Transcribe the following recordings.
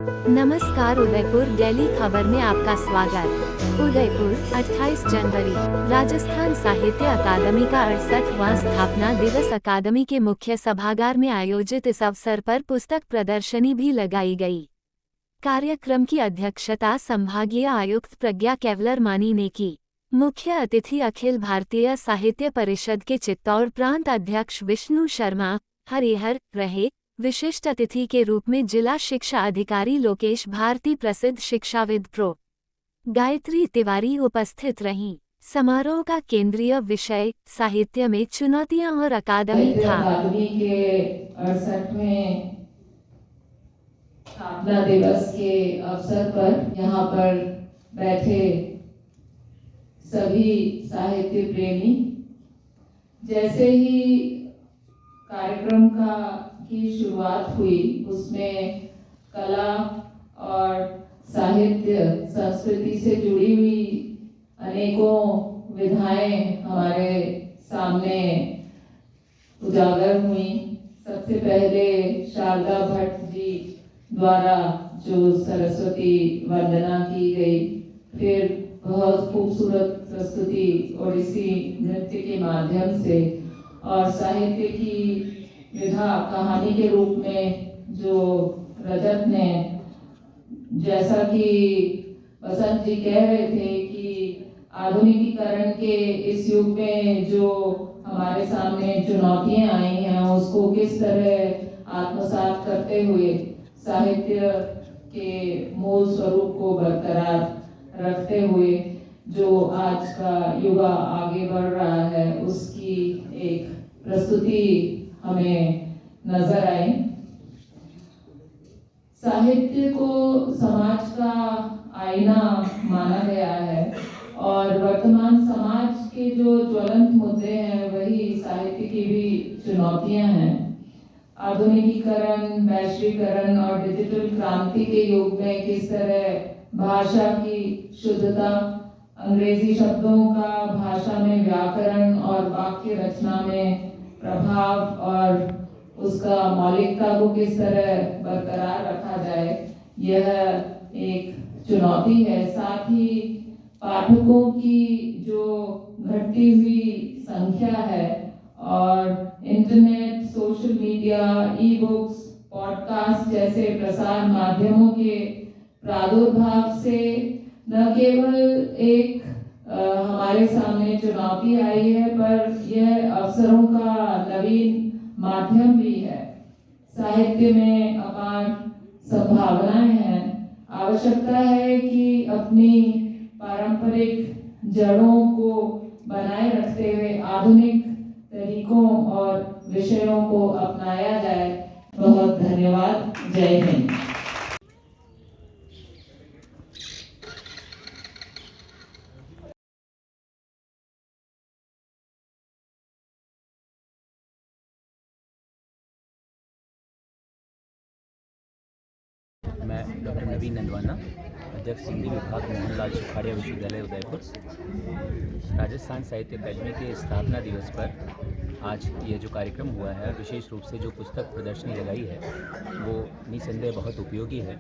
नमस्कार, उदयपुर डेली खबर में आपका स्वागत। उदयपुर 28 जनवरी राजस्थान साहित्य अकादमी का 68वां स्थापना दिवस अकादमी के मुख्य सभागार में आयोजित इस अवसर पर पुस्तक प्रदर्शनी भी लगाई गई। कार्यक्रम की अध्यक्षता संभागीय आयुक्त प्रज्ञा केवलरमानी ने की। मुख्य अतिथि अखिल भारतीय साहित्य परिषद के चित्तौड़ प्रांत अध्यक्ष विष्णु शर्मा हरिहर रहे। विशिष्ट अतिथि के रूप में जिला शिक्षा अधिकारी लोकेश भारती, प्रसिद्ध शिक्षाविद प्रो गायत्री तिवारी उपस्थित रहीं। समारोह का केंद्रीय विषय साहित्य में चुनौतियां और अकादमी साहित्य था। अकादमी के 68वें स्थापना दिवस के अवसर पर यहाँ पर बैठे सभी साहित्य प्रेमी, जैसे ही कार्यक्रम की शुरुआत हुई उसमें कला और साहित्य संस्कृति से जुड़ी हुई अनेकों विधाएं हमारे सामने उजागर हुई। सबसे पहले शारदा भट्ट जी द्वारा जो सरस्वती वंदना की गई, फिर बहुत खूबसूरत प्रस्तुति ओडिसी नृत्य के माध्यम से और साहित्य की विधा कहानी के रूप में जो रजत ने, जैसा कि बसंत जी कह रहे थे कि आधुनिकीकरण के इस युग में जो हमारे सामने चुनौतियां आई हैं उसको किस तरह आत्मसात करते हुए साहित्य के मूल स्वरूप को बरकरार रखते हुए जो आज का युग आगे बढ़ रहा है उसकी एक प्रस्तुति हमें नजर आई। साहित्य को समाज का आईना माना गया है और वर्तमान समाज के जो ज्वलंत मुद्दे हैं वही साहित्य की भी चुनौतियां हैं। आधुनिकीकरण, वैश्वीकरण और डिजिटल क्रांति के युग में किस तरह भाषा की शुद्धता, अंग्रेजी शब्दों का भाषा में व्याकरण और वाक्य रचना में प्रभाव और उसका मौलिकता को किस तरह बरकरार रखा जाए, यह एक चुनौती है। साथ ही पाठकों की जो घटती हुई संख्या है और internet, social media, e books, podcast जैसे प्रसार माध्यमों के प्रादुर्भाव से न केवल एक हमारे सामने चुनौती आई है पर यह अवसरों का नवीन माध्यम भी है। साहित्य में अपार संभावनाएं हैं। आवश्यकता है कि अपनी पारंपरिक जड़ों को बनाए रखते हुए आधुनिक तरीकों और विषयों को अपनाया जाए। बहुत धन्यवाद। जय हिंद। मैं डॉक्टर नवीन नंदवाना, अध्यक्ष हिंदी विभाग मोहनलाल सुखाड़िया विश्वविद्यालय उदयपुर। राजस्थान साहित्य अकादमी के स्थापना दिवस पर आज ये जो कार्यक्रम हुआ है, विशेष रूप से जो पुस्तक प्रदर्शनी लगाई है वो निसंदेह बहुत उपयोगी है।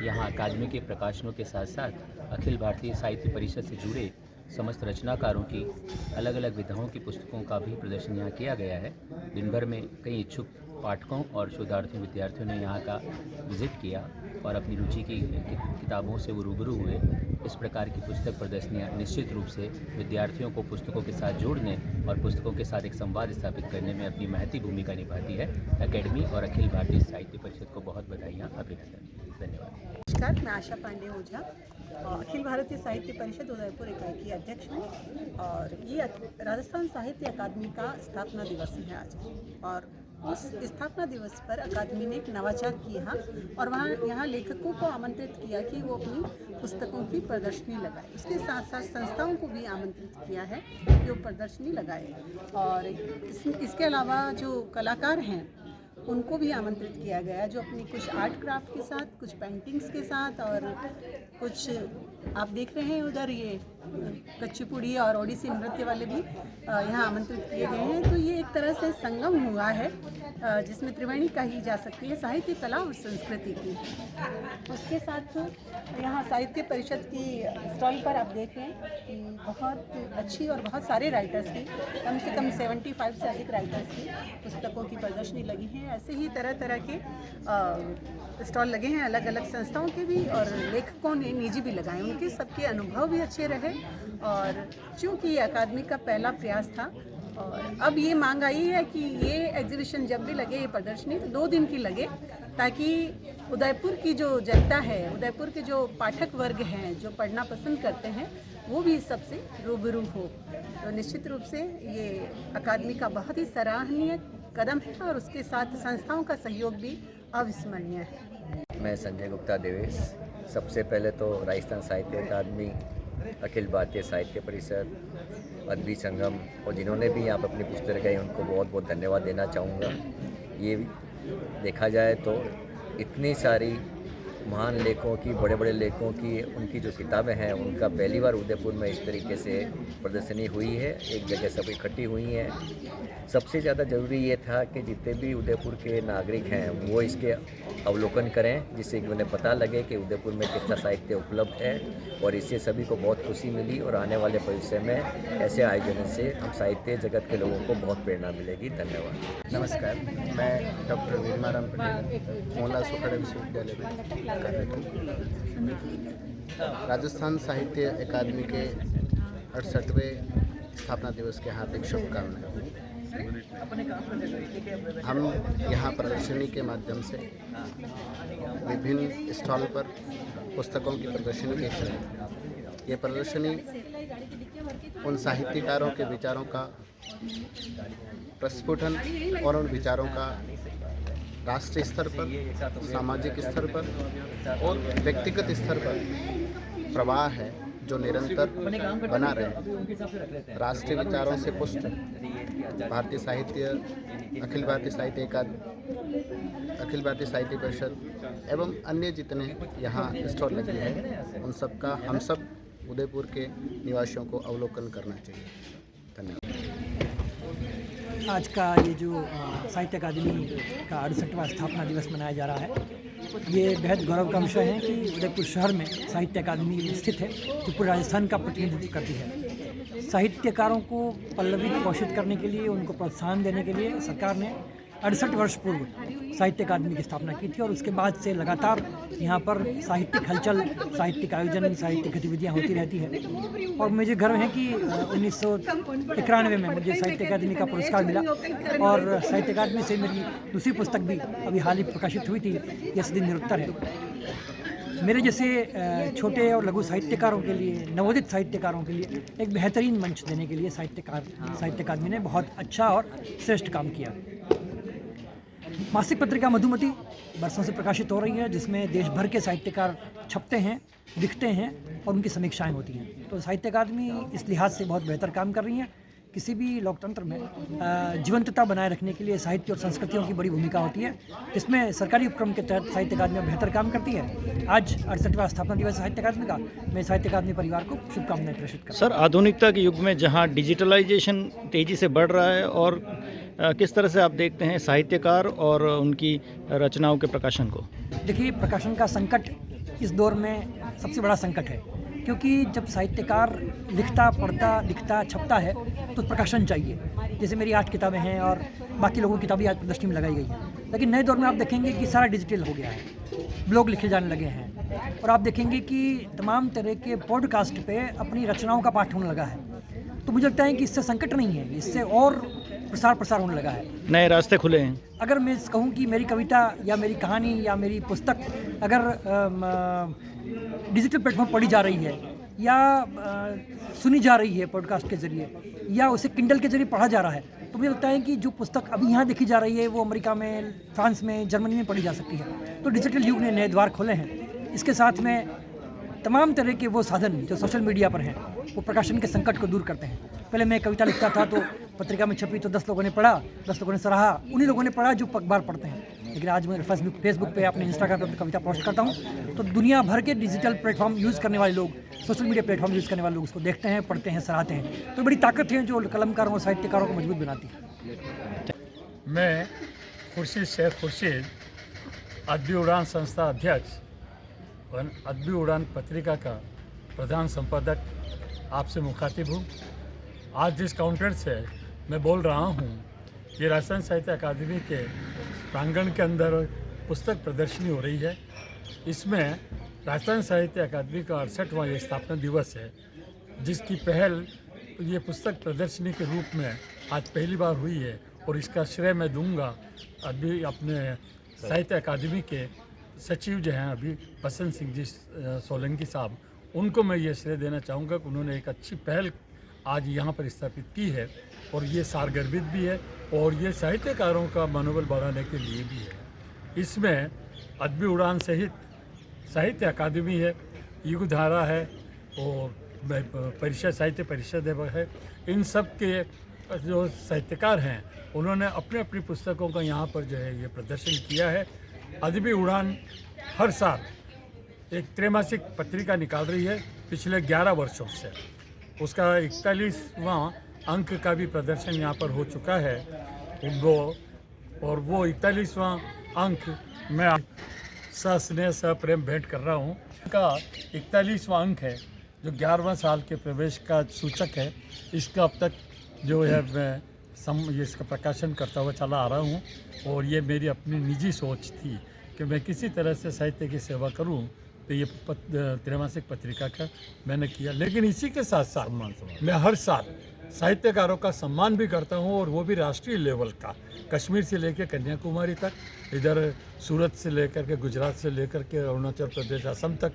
यहाँ अकादमी के प्रकाशनों के साथ साथ अखिल भारतीय साहित्य परिषद से जुड़े समस्त रचनाकारों की अलग अलग विधाओं की पुस्तकों का भी प्रदर्शन यहाँ किया गया है। दिन भर में कई इच्छुक पाठकों और शोधार्थियों विद्यार्थियों ने यहाँ का विज़िट किया और अपनी रुचि की किताबों से वो रूबरू हुए। इस प्रकार की पुस्तक प्रदर्शनियाँ निश्चित रूप से विद्यार्थियों को पुस्तकों के साथ जोड़ने और पुस्तकों के साथ एक संवाद स्थापित करने में अपनी महती भूमिका निभाती है। अकेडमी और अखिल भारतीय साहित्य परिषद को बहुत बधाइयाँ, अभिनंदन। धन्यवाद। नमस्कार, मैं आशा पांडे ओझा, अखिल भारतीय साहित्य परिषद उदयपुर इकाई की अध्यक्ष हूँ और ये राजस्थान साहित्य अकादमी का स्थापना दिवस है आज। और उस स्थापना दिवस पर अकादमी ने एक नवाचार किया और यहाँ लेखकों को आमंत्रित किया कि वो अपनी पुस्तकों की प्रदर्शनी लगाए। उसके साथ साथ संस्थाओं को भी आमंत्रित किया है कि वो प्रदर्शनी लगाए और इसके अलावा जो कलाकार हैं उनको भी आमंत्रित किया गया है, जो अपनी कुछ आर्ट क्राफ्ट के साथ, कुछ पेंटिंग्स के साथ और कुछ आप देख रहे हैं उधर ये कुचिपुड़ी और ओडिसी नृत्य वाले भी यहाँ आमंत्रित किए गए हैं। तो ये एक तरह से संगम हुआ है जिसमें त्रिवेणी कही जा सकती है साहित्य, कला और संस्कृति की। उसके साथ यहाँ साहित्य परिषद की स्टॉल पर आप देख रहे हैं कि बहुत अच्छी और बहुत सारे राइटर्स की, कम से कम 75 से अधिक राइटर्स की पुस्तकों की प्रदर्शनी लगी है। ऐसे ही तरह तरह के स्टॉल लगे हैं, अलग अलग संस्थाओं के भी और लेखकों ने निजी भी लगाए। उनके सबके अनुभव भी अच्छे रहे और चूँकि ये अकादमी का पहला प्रयास था और अब ये मांग आई है कि ये एग्जीबिशन जब भी लगे, ये प्रदर्शनी, तो 2 दिन की लगे, ताकि उदयपुर की जो जनता है, उदयपुर के जो पाठक वर्ग हैं जो पढ़ना पसंद करते हैं, वो भी इस सबसे रूबरू हो। तो निश्चित रूप से ये अकादमी का बहुत ही सराहनीय कदम है और उसके साथ संस्थाओं का सहयोग भी अविस्मरणीय है। मैं संजय गुप्ता देवेश। सबसे पहले तो राजस्थान साहित्य अकादमी, अखिल भारतीय साहित्य परिषद, अदबी संगम और जिन्होंने भी यहाँ पर अपनी पुस्तक लगाई उनको बहुत बहुत धन्यवाद देना चाहूँगा। ये देखा जाए तो इतनी सारी महान लेखकों की, बड़े बड़े लेखकों की उनकी जो किताबें हैं, उनका पहली बार उदयपुर में इस तरीके से प्रदर्शनी हुई है, एक जगह सब इकट्ठी हुई हैं। सबसे ज़्यादा ज़रूरी ये था कि जितने भी उदयपुर के नागरिक हैं वो इसके अवलोकन करें, जिससे कि उन्हें पता लगे कि उदयपुर में कितना साहित्य उपलब्ध है और इससे सभी को बहुत खुशी मिली और आने वाले भविष्य में ऐसे आयोजनों से हम साहित्य जगत के लोगों को बहुत प्रेरणा मिलेगी। धन्यवाद। नमस्कार, मैं डॉक्टर वीरमाराम पटेल, मोहनलाल सुखाड़िया विश्वविद्यालय में कार्यरत हूँ। राजस्थान साहित्य अकादमी के 68वें स्थापना दिवस के हार्दिक शुभकामनाएं। हम यहाँ प्रदर्शनी के माध्यम से विभिन्न स्टॉल पर पुस्तकों की प्रदर्शनी देख रहे हैं। ये प्रदर्शनी उन साहित्यकारों के विचारों का प्रस्फुटन और उन विचारों का राष्ट्रीय स्तर पर, सामाजिक स्तर पर और व्यक्तिगत स्तर पर प्रवाह है जो निरंतर बना रहे। राष्ट्रीय विचारों से पुष्ट भारतीय साहित्य, अखिल भारतीय साहित्य अकादमी, अखिल भारतीय साहित्य परिषद एवं अन्य जितने यहाँ स्टॉल लगे हैं, उन सब का हम सब उदयपुर के निवासियों को अवलोकन करना चाहिए। धन्यवाद। आज का ये जो साहित्य अकादमी का 68वां स्थापना दिवस मनाया जा रहा है, ये बेहद गौरव का विषय है कि उदयपुर शहर में साहित्य अकादमी स्थित है जो पूरे राजस्थान का प्रतिनिधित्व करती है। साहित्यकारों को पल्लवित पोषित करने के लिए, उनको प्रोत्साहन देने के लिए सरकार ने 68 वर्ष पूर्व साहित्य अकादमी की स्थापना की थी और उसके बाद से लगातार यहाँ पर साहित्यिक हलचल, साहित्यिक आयोजन, साहित्यिक गतिविधियाँ होती रहती है। और मुझे गर्व है कि 1991 में मुझे साहित्य अकादमी का पुरस्कार मिला और साहित्य अकादमी से मेरी दूसरी पुस्तक भी अभी हाल ही प्रकाशित हुई थी, यस दिन निरुत्तर है। मेरे जैसे छोटे और लघु साहित्यकारों के लिए, नवोदित साहित्यकारों के लिए एक बेहतरीन मंच देने के लिए साहित्य अकादमी ने बहुत अच्छा और श्रेष्ठ काम किया। मासिक पत्रिका मधुमती बरसों से प्रकाशित हो रही है, जिसमें देश भर के साहित्यकार छपते हैं, दिखते हैं और उनकी समीक्षाएं होती हैं। तो साहित्य अकादमी इस लिहाज से बहुत बेहतर काम कर रही है। किसी भी लोकतंत्र में जीवंतता बनाए रखने के लिए साहित्य और संस्कृतियों की बड़ी भूमिका होती है, जिसमें सरकारी उपक्रम के तहत साहित्य अकादमी बेहतर काम करती है। आज 68वां स्थापना दिवस साहित्य अकादमी का, मैं साहित्य अकादमी परिवार को शुभकामनाएं प्रेषित करता हूं। सर, आधुनिकता के युग में जहां डिजिटलाइजेशन तेज़ी से बढ़ रहा है और किस तरह से आप देखते हैं साहित्यकार और उनकी रचनाओं के प्रकाशन को? देखिए, प्रकाशन का संकट इस दौर में सबसे बड़ा संकट है, क्योंकि जब साहित्यकार लिखता, पढ़ता, लिखता, छपता है तो प्रकाशन चाहिए। जैसे मेरी 8 किताबें हैं और बाकी लोगों की किताबें आज प्रदर्शनी में लगाई गई हैं। लेकिन नए दौर में आप देखेंगे कि सारा डिजिटल हो गया है, ब्लॉग लिखे जाने लगे हैं और आप देखेंगे कि तमाम तरह के पॉडकास्ट पे अपनी रचनाओं का पाठ होने लगा है। तो मुझे लगता है कि इससे संकट नहीं है, इससे और प्रसार होने लगा है, नए रास्ते खुले हैं। अगर मैं कहूँ कि मेरी कविता या मेरी कहानी या मेरी पुस्तक अगर डिजिटल प्लेटफॉर्म पढ़ी जा रही है या सुनी जा रही है पॉडकास्ट के ज़रिए या उसे किंडल के ज़रिए पढ़ा जा रहा है, तो मुझे लगता है कि जो पुस्तक अभी यहाँ देखी जा रही है वो अमेरिका में, फ्रांस में, जर्मनी में पढ़ी जा सकती है। तो डिजिटल युग ने नए द्वार खोले हैं। इसके साथ में तमाम तरह के वो साधन जो सोशल मीडिया पर हैं वो प्रकाशन के संकट को दूर करते हैं। पहले मैं कविता लिखता था तो पत्रिका में छपी तो 10 लोगों ने पढ़ा, 10 लोगों ने सराहा, उन्हीं लोगों ने पढ़ा जो अखबार पढ़ते हैं। लेकिन आज मैं फेसबुक पे, अपने इंस्टाग्राम पे कविता पोस्ट करता हूँ तो दुनिया भर के डिजिटल प्लेटफॉर्म यूज़ करने वाले लोग सोशल मीडिया प्लेटफॉर्म यूज़ करने वाले लोग उसको देखते हैं, पढ़ते हैं, सराहते हैं। तो बड़ी ताकत है जो कलमकारों और साहित्यकारों को मजबूत बनाती है। मैं खुर्शीद शेख खुर्शीद, अदबी उड़ान संस्था अध्यक्ष और अदबी उड़ान पत्रिका का प्रधान संपादक आपसे मुखातिब हूँ। आज जिस काउंटर से मैं बोल रहा हूँ, ये राजस्थान साहित्य अकादमी के प्रांगण के अंदर पुस्तक प्रदर्शनी हो रही है। इसमें राजस्थान साहित्य अकादमी का 68वां ये स्थापना दिवस है, जिसकी पहल ये पुस्तक प्रदर्शनी के रूप में आज पहली बार हुई है। और इसका श्रेय मैं दूंगा अभी अपने साहित्य अकादमी के सचिव जो हैं अभी बसंत सिंह जी सोलंकी साहब, उनको मैं ये श्रेय देना चाहूँगा कि उन्होंने एक अच्छी पहल आज यहाँ पर स्थापित की है और ये सारगर्भित भी है और ये साहित्यकारों का मनोबल बढ़ाने के लिए भी है। इसमें अदबी उड़ान सहित साहित्य अकादमी है, युगधारा है और परिषद साहित्य परिषद है। इन सब के जो साहित्यकार हैं उन्होंने अपने अपनी पुस्तकों का यहाँ पर जो है ये प्रदर्शन किया है। अदबी उड़ान हर साल एक त्रैमासिक पत्रिका निकाल रही है पिछले 11 वर्षों से। उसका 41वां अंक का भी प्रदर्शन यहाँ पर हो चुका है। वो 41वां अंक मैं सस्नेह सप्रेम भेंट कर रहा हूँ। इसका 41वां अंक है जो 11वां साल के प्रवेश का सूचक है। इसका अब तक जो है मैं इसका प्रकाशन करता हुआ चला आ रहा हूँ और ये मेरी अपनी निजी सोच थी कि मैं किसी तरह से साहित्य की सेवा करूँ, तो ये त्रैमासिक पत्रिका का मैंने किया। लेकिन इसी के साथ साथ मैं हर साल साहित्यकारों का सम्मान भी करता हूँ और वो भी राष्ट्रीय लेवल का, कश्मीर से लेकर कन्याकुमारी तक, इधर सूरत से लेकर के गुजरात से लेकर के अरुणाचल प्रदेश असम तक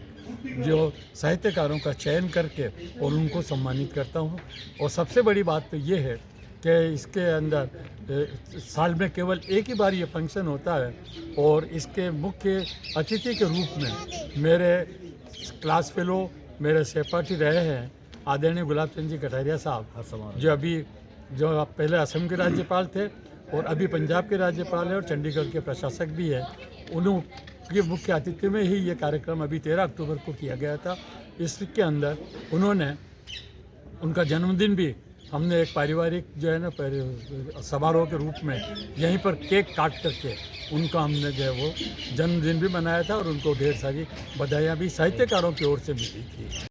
जो साहित्यकारों का चयन करके और उनको सम्मानित करता हूँ। और सबसे बड़ी बात तो ये है कि इसके अंदर साल में केवल एक ही बार ये फंक्शन होता है और इसके मुख्य अतिथि के रूप में मेरे क्लास फेलो, मेरे सहपाठी रहे हैं आदरणीय गुलाब चंद जी कटारिया साहब, जो पहले असम के राज्यपाल थे और अभी पंजाब के राज्यपाल हैं और चंडीगढ़ के प्रशासक भी हैं। उनके मुख्य अतिथि में ही ये कार्यक्रम अभी 13 अक्टूबर को किया गया था। इसके अंदर उन्होंने उनका जन्मदिन भी हमने एक पारिवारिक जो है ना समारोह के रूप में यहीं पर केक काट करके उनका हमने जो है वो जन्मदिन भी मनाया था और उनको ढेर सारी बधाइयाँ भी साहित्यकारों की ओर से मिली थी।